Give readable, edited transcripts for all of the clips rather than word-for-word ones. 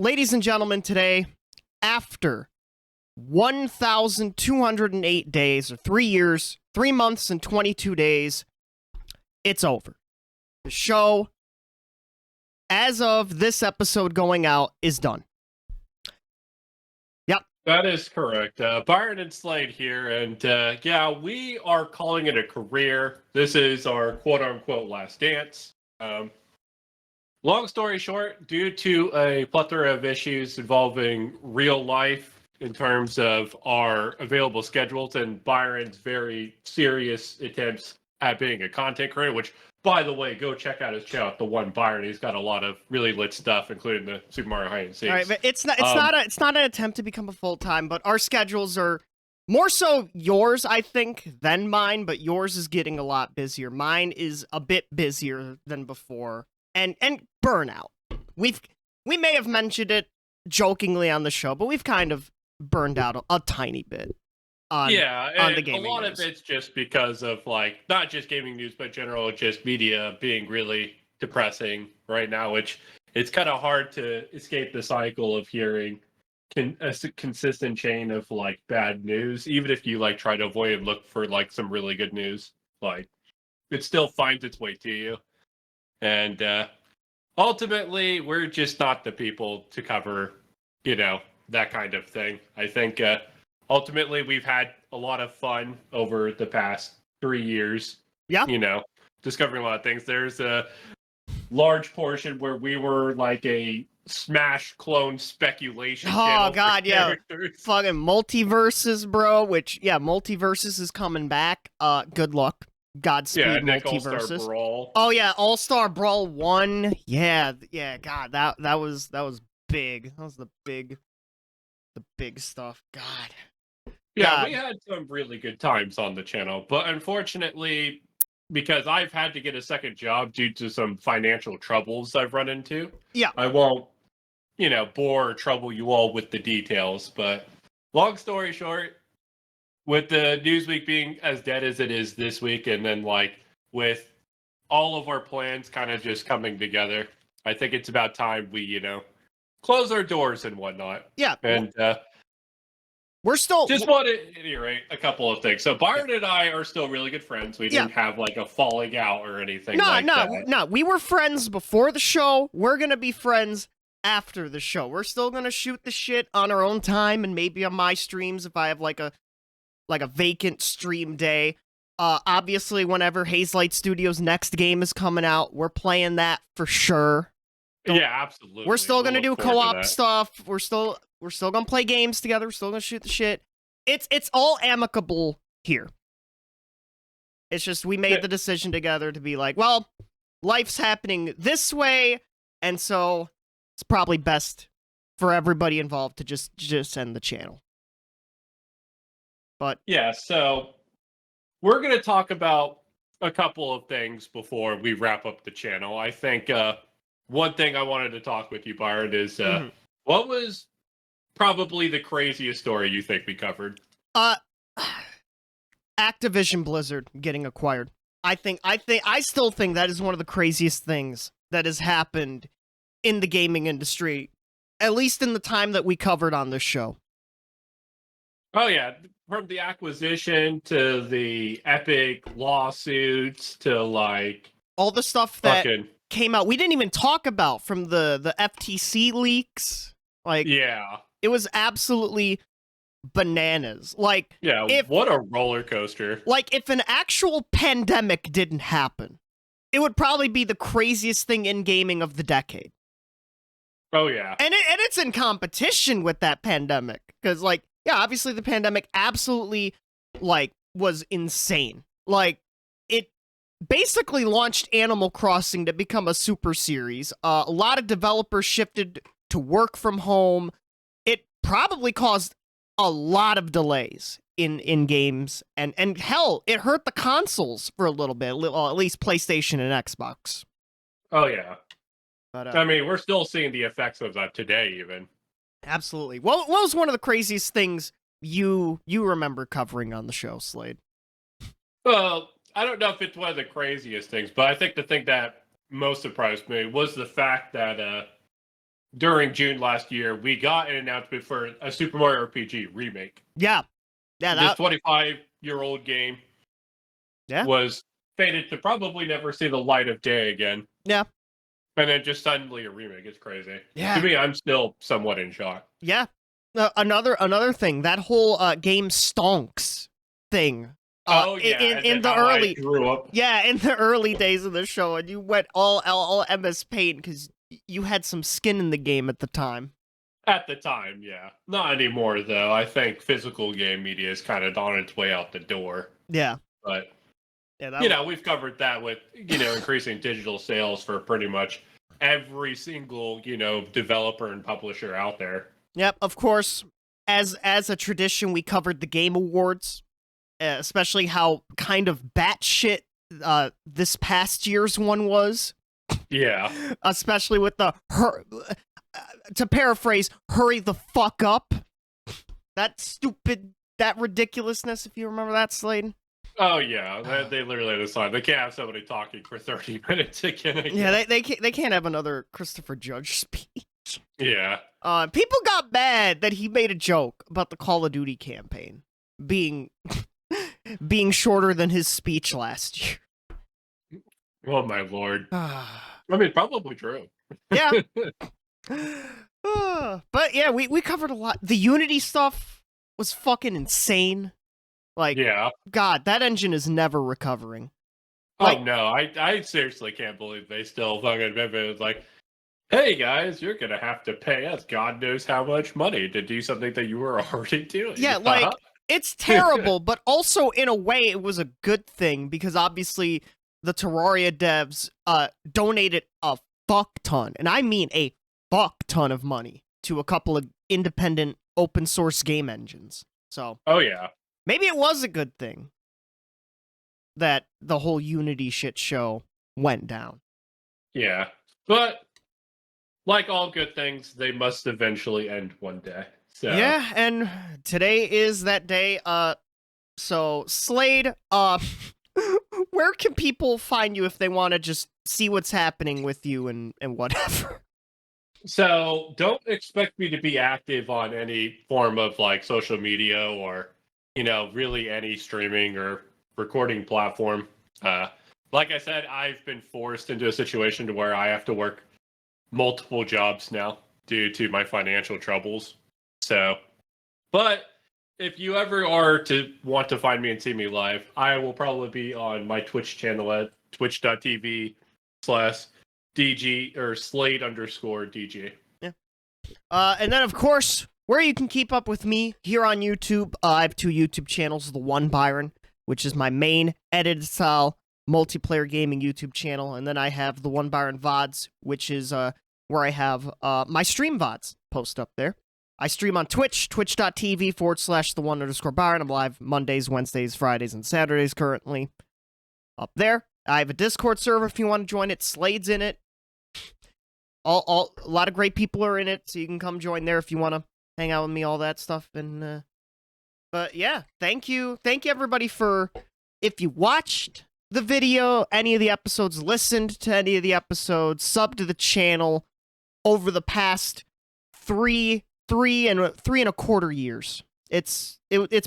ladies and gentlemen, today, after 1,208 days, or 3 years, 3 months, and 22 days, it's over. The show, as of this episode going out, is done. Yep. That is correct. Byron and Slade here, and yeah, we are calling it a career. This is our quote-unquote last dance. Long story short, due to a plethora of issues involving real life in terms of our available schedules and Byron's very serious attempts at being a content creator, which, by the way, go check out his channel, The One Byron. He's got a lot of really lit stuff, including the Super Mario hide and seeks. All right, but it's not an attempt to become a full-time, but our schedules are more so yours, I think, than mine, but yours is getting a lot busier. Mine is a bit busier than before. And burnout. We may have mentioned it jokingly on the show, but we've kind of burned out a tiny bit on the gaming a lot news. of it's just because of, like, not just gaming news, but general just media being really depressing right now, which it's kind of hard to escape the cycle of hearing a consistent chain of, like, bad news. Even if you, like, try to avoid and look for, like, some really good news, like, it still finds its way to you. And ultimately, we're just not the people to cover, that kind of thing. I think ultimately we've had a lot of fun over the past 3 years. Yeah. Discovering a lot of things. There's a large portion where we were like a Smash clone speculation. Oh, God, yeah. Fucking multiverses, bro, multiverses is coming back. Good luck. Godspeed, multiverses. Brawl. Oh yeah, All-Star Brawl 1. Yeah, God, that was big. That was the big stuff. God. Yeah, we had some really good times on the channel, but unfortunately, because I've had to get a second job due to some financial troubles I've run into. Yeah. I won't, bore or trouble you all with the details, but long story short, with the news week being as dead as it is this week, and then, like, with all of our plans kind of just coming together, I think it's about time we, close our doors and whatnot. Yeah. And we're still just want to reiterate a couple of things. So Byron and I are still really good friends. We didn't have, like, a falling out or anything that. No, we were friends before the show. We're going to be friends after the show. We're still going to shoot the shit on our own time, and maybe on my streams if I have, like a vacant stream day. Obviously, whenever Hazelight Studios' next game is coming out, we're playing that for sure. Yeah, absolutely. We're still gonna do co-op stuff. We're still gonna play games together. We're still gonna shoot the shit. It's all amicable here. It's just we made the decision together to be like, well, life's happening this way, and so it's probably best for everybody involved to just end the channel. But yeah, so we're going to talk about a couple of things before we wrap up the channel. I think one thing I wanted to talk with you, Byron, is what was probably the craziest story you think we covered? Activision Blizzard getting acquired. I still think that is one of the craziest things that has happened in the gaming industry, at least in the time that we covered on this show. Oh, yeah. From the acquisition to the epic lawsuits to, like, all the stuff that came out. We didn't even talk about from the FTC leaks. Like, yeah. It was absolutely bananas. Like, yeah, what a roller coaster. Like, if an actual pandemic didn't happen, it would probably be the craziest thing in gaming of the decade. Oh, yeah. And it's in competition with that pandemic. Because, like, yeah, obviously the pandemic absolutely, like, was insane. Like, it basically launched Animal Crossing to become a super series. A lot of developers shifted to work from home. It probably caused a lot of delays in games. And hell, it hurt the consoles for a little bit. Well, at least PlayStation and Xbox. Oh, yeah. But, I mean, we're still seeing the effects of that today, even. Absolutely. What was one of the craziest things you remember covering on the show, Slade? Well, I don't know if it's one of the craziest things, but I think the thing that most surprised me was the fact that during June last year, we got an announcement for a Super Mario RPG remake. Yeah. Yeah, This that 25-year-old game was fated to probably never see the light of day again. Yeah. And then just suddenly a remake. It's crazy. Yeah. To me, I'm still somewhat in shock. Yeah. Another thing, that whole game stonks thing. In the early in the early days of the show, and you went all MS Paint because you had some skin in the game at the time. At the time, yeah. Not anymore, though. I think physical game media is kind of on its way out the door. Yeah. But, yeah, we've covered that with, increasing digital sales for pretty much every single, developer and publisher out there. Yep, of course. As a tradition, we covered the Game Awards, especially how kind of batshit this past year's one was. Yeah. Especially with the to paraphrase, hurry the fuck up. That ridiculousness, if you remember that, Slade. Oh, yeah. They literally decided they can't have somebody talking for 30 minutes again. Yeah, they can't have another Christopher Judge speech. Yeah. People got mad that he made a joke about the Call of Duty campaign being shorter than his speech last year. Oh, my lord. I mean, probably true. Yeah. But yeah, we covered a lot. The Unity stuff was fucking insane. Like, yeah. God, that engine is never recovering. Like, oh, no. I seriously can't believe they still fucking it's like, hey, guys, you're going to have to pay us God knows how much money to do something that you were already doing. Yeah, like, it's terrible, but also, in a way, it was a good thing, because obviously the Terraria devs donated a fuck ton, and I mean a fuck ton of money, to a couple of independent open source game engines. So, oh, yeah. Maybe it was a good thing that the whole Unity shit show went down. Yeah. But like all good things, they must eventually end one day. So yeah, and today is that day. So Slade, where can people find you if they want to just see what's happening with you and whatever? So don't expect me to be active on any form of like social media or, really any streaming or recording platform. Like I said, I've been forced into a situation to where I have to work multiple jobs now due to my financial troubles. So, but if you ever are to want to find me and see me live, I will probably be on my Twitch channel at twitch.tv/DG or Slade_DG. Yeah. And then, of course, where you can keep up with me here on YouTube, I have two YouTube channels. The one, Byron, which is my main edited style multiplayer gaming YouTube channel. And then I have the One Byron VODs, which is where I have my stream VODs post up there. I stream on Twitch, twitch.tv/the1_Byron. I'm live Mondays, Wednesdays, Fridays, and Saturdays currently up there. I have a Discord server if you want to join it. Slade's in it. A lot of great people are in it, so you can come join there if you want to hang out with me, all that stuff. And but yeah, thank you everybody for, if you watched the video, any of the episodes, listened to any of the episodes, subbed to the channel over the past three and a quarter years. It's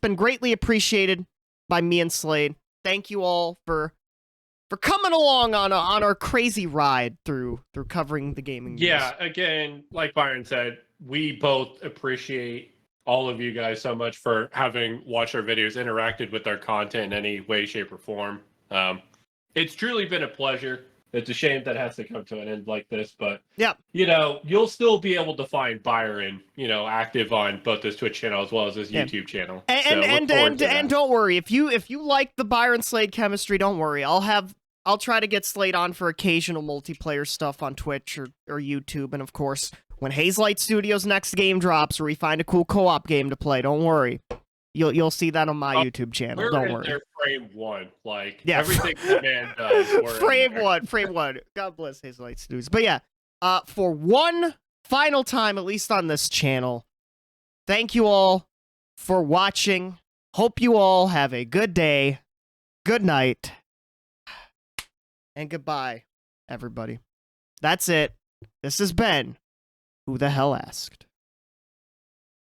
been greatly appreciated by me and Slade. Thank you all for coming along on our crazy ride through covering the gaming news. Yeah, again, like Byron said, we both appreciate all of you guys so much for having watched our videos, interacted with our content in any way, shape, or form. It's truly been a pleasure. It's a shame that it has to come to an end like this, but yeah, you'll still be able to find Byron, active on both his Twitch channel as well as his YouTube channel. And don't worry, if you like the Byron Slade chemistry, don't worry. I'll try to get Slade on for occasional multiplayer stuff on Twitch or YouTube, and of course, when Hazelight Studios' next game drops, or we find a cool co-op game to play, don't worry. You'll see that on my YouTube channel. Don't worry. Their frame one, everything the man does. Frame one. God bless Hazelight Studios. But yeah, for one final time, at least on this channel, thank you all for watching. Hope you all have a good day, good night, and goodbye, everybody. That's it. This has been Who the hell asked?